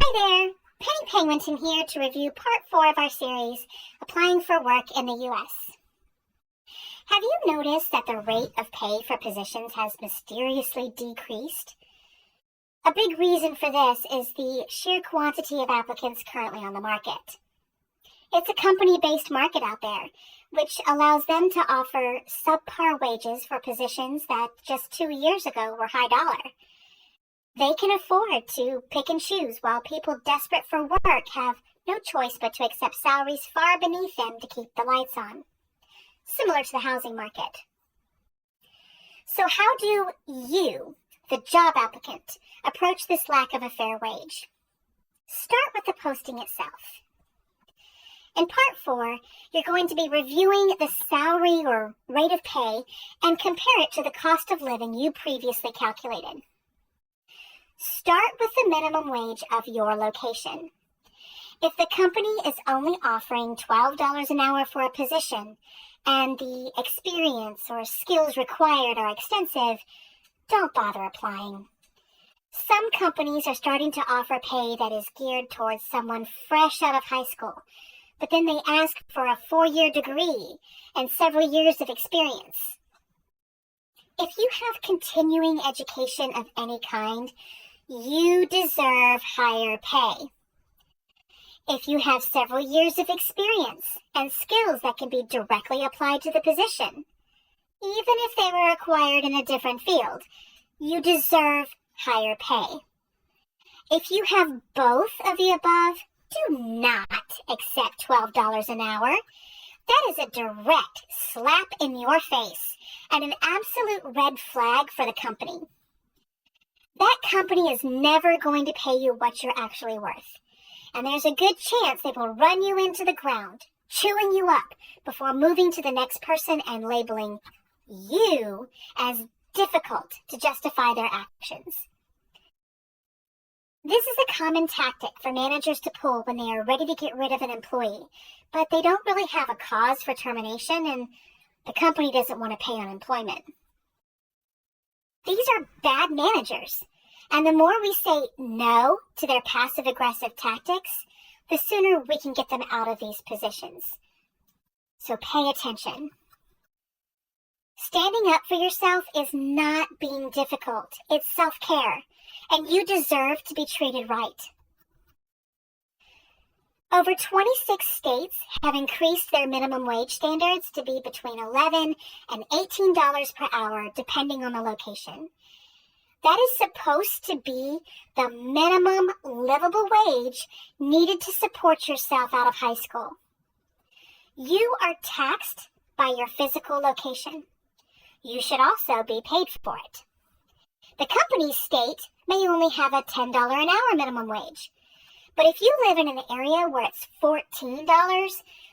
Hi there, Penny Penguinton here to review part 4 of our series, Applying for Work in the U.S. Have you noticed that the rate of pay for positions has mysteriously decreased? A big reason for this is the sheer quantity of applicants currently on the market. It's a company-based market out there, which allows them to offer subpar wages for positions that just 2 years ago were high dollar. They can afford to pick and choose while people desperate for work have no choice but to accept salaries far beneath them to keep the lights on. Similar to the housing market. So how do you, the job applicant, approach this lack of a fair wage? Start with the posting itself. In part 4, you're going to be reviewing the salary or rate of pay and compare it to the cost of living you previously calculated. Start with the minimum wage of your location. If the company is only offering $12 an hour for a position and the experience or skills required are extensive, don't bother applying. Some companies are starting to offer pay that is geared towards someone fresh out of high school, but then they ask for a 4-year degree and several years of experience. If you have continuing education of any kind, you deserve higher pay. If you have several years of experience and skills that can be directly applied to the position, even if they were acquired in a different field, you deserve higher pay. If you have both of the above, do not accept $12 an hour. That is a direct slap in your face and an absolute red flag for the company. That company is never going to pay you what you're actually worth. And there's a good chance they will run you into the ground, chewing you up before moving to the next person and labeling you as difficult to justify their actions. This is a common tactic for managers to pull when they are ready to get rid of an employee, but they don't really have a cause for termination and the company doesn't want to pay unemployment. These are bad managers, and the more we say no to their passive-aggressive tactics, the sooner we can get them out of these positions. So pay attention. Standing up for yourself is not being difficult. It's self-care, and you deserve to be treated right. Over 26 states have increased their minimum wage standards to be between $11 and $18 per hour, depending on the location. That is supposed to be the minimum livable wage needed to support yourself out of high school. You are taxed by your physical location. You should also be paid for it. The company's state may only have a $10 an hour minimum wage. But if you live in an area where it's $14,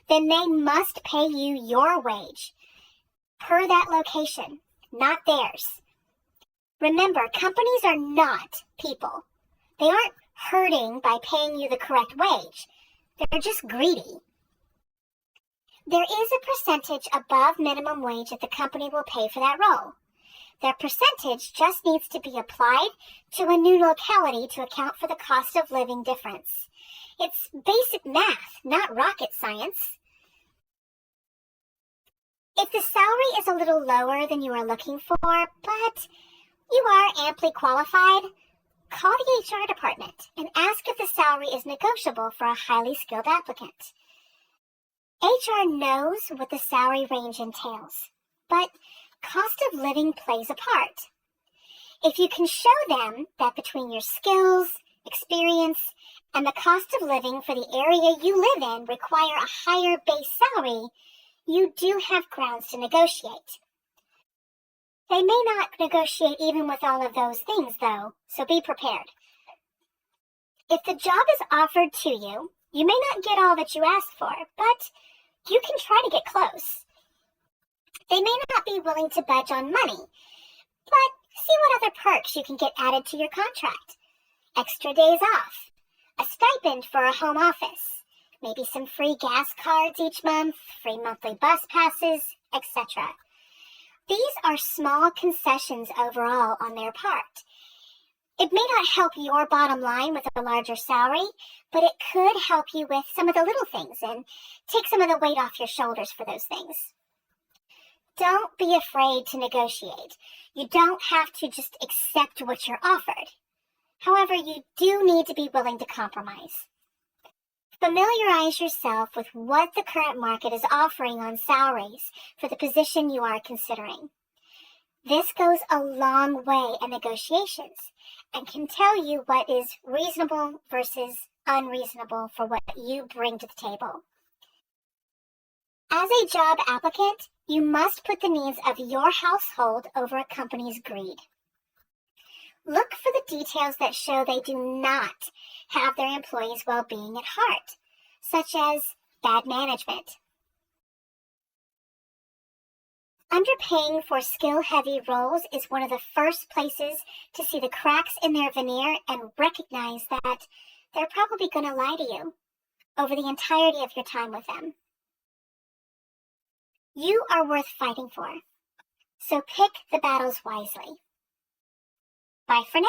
then they must pay you your wage per that location, not theirs. Remember, companies are not people. They aren't hurting by paying you the correct wage. They're just greedy. There is a percentage above minimum wage that the company will pay for that role. That percentage just needs to be applied to a new locality to account for the cost of living difference. It's basic math, not rocket science. If the salary is a little lower than you are looking for, but you are amply qualified, call the HR department and ask if the salary is negotiable for a highly skilled applicant. HR knows what the salary range entails, but cost of living plays a part. If you can show them that between your skills, experience, and the cost of living for the area you live in require a higher base salary, you do have grounds to negotiate. They may not negotiate even with all of those things, though, so be prepared. If the job is offered to you, you may not get all that you asked for, but you can try to get close. They may not be willing to budge on money, but see what other perks you can get added to your contract. Extra days off, a stipend for a home office, maybe some free gas cards each month, free monthly bus passes, etc. These are small concessions overall on their part, It may not help your bottom line with a larger salary, but it could help you with some of the little things and take some of the weight off your shoulders for those things. Don't be afraid to negotiate. You don't have to just accept what you're offered. However, you do need to be willing to compromise. Familiarize yourself with what the current market is offering on salaries for the position you are considering. This goes a long way in negotiations and can tell you what is reasonable versus unreasonable for what you bring to the table. As a job applicant, you must put the needs of your household over a company's greed. Look for the details that show they do not have their employees' well-being at heart, such as bad management. Underpaying for skill-heavy roles is one of the first places to see the cracks in their veneer and recognize that they're probably going to lie to you over the entirety of your time with them. You are worth fighting for, so pick the battles wisely. Bye for now.